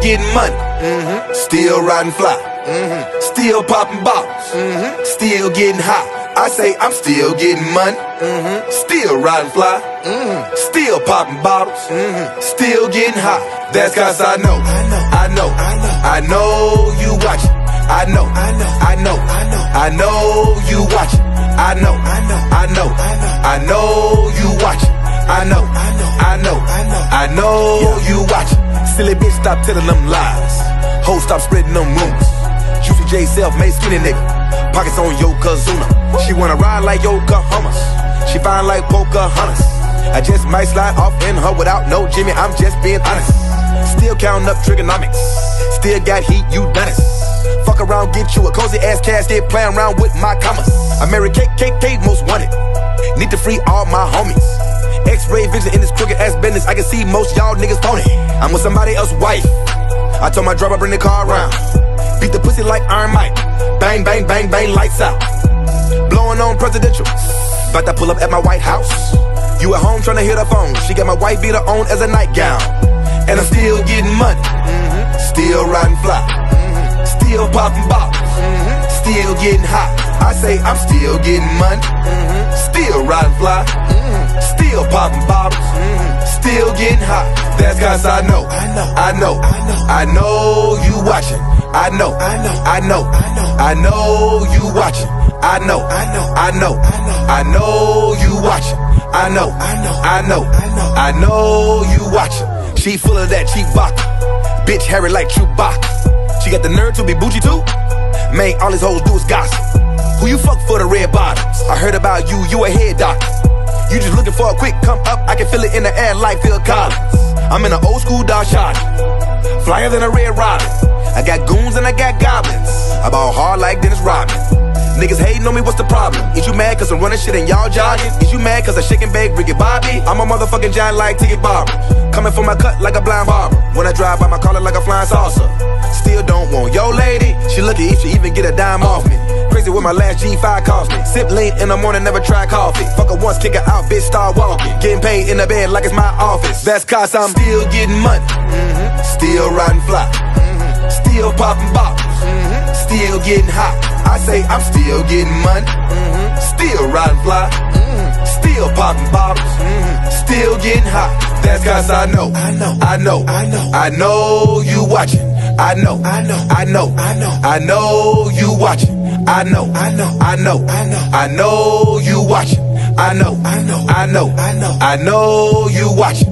getting money, still riding fly, still popping bottles, still getting hot. I say I'm still getting money, still riding fly, still popping bottles, still getting hot. That's cause I know you watching. I know you watching. I know you watching. I know you watching. Silly bitch, stop telling them lies. Hoes, stop spreading them rumors. Juicy J, self-made skinny nigga. Pockets on Yokozuna. She wanna ride like Yokohamas. She fine like Pocahontas. I just might slide off in her without no Jimmy. I'm just being honest. Still counting up trigonomics. Still got heat, you done it. Fuck around, get you a cozy ass casket. Playing around with my commas. I married KKK, most wanted. Need to free all my homies. X-ray vision in this crooked ass business. I can see most y'all niggas phony. I'm with somebody else's wife. I told my driver bring the car around. Beat the pussy like Iron Mike. Bang, bang, bang, bang, lights out. Blowing on presidential. About to pull up at my White House. You at home trying to hit her phone. She got my white beater on as a nightgown. And I'm still getting money. Still riding fly. Still popping bottles. Still getting hot. I say I'm still getting money. Still riding fly. Still popping bottles. Still getting hot. That's cause I know you watching. I know you watching. I know you watching. I know you watching. She full of that cheap vodka. Bitch hairy like Chewbacca. She got the nerve to be bougie too. Man, all these hoes do is gossip. Who you fuck for the red bottoms? I heard about you, you a head doctor. You just looking for a quick come up. I can feel it in the air like Phil Collins. I'm in an old school Dodge Charger, flyer than a Red Robin. I got goons and I got goblins. I ball hard like Dennis Rodman. Niggas hating on me, what's the problem? Is you mad cause I'm running shit and y'all jogging? Is you mad cause I shake and bake Ricky Bobby? I'm a motherfucking giant like Tiki Barber. Coming for my cut like a blind barber. When I drive by my collar like a flying saucer. Still don't want yo lady. She lucky if she even get a dime off me. Crazy what my last G5 cost me. Sip lean in the morning, never try coffee. Fuck her once, kick her out, bitch, start walking. Getting paid in the bed like it's my office. That's cause I'm still getting money. Still riding fly. Still popping bottles. Still getting hot. I say I'm still getting money. Still riding fly. Still popping bottles. Still getting hot. That's cause I know you watching. I know you watching. I know you watching. I know you watching.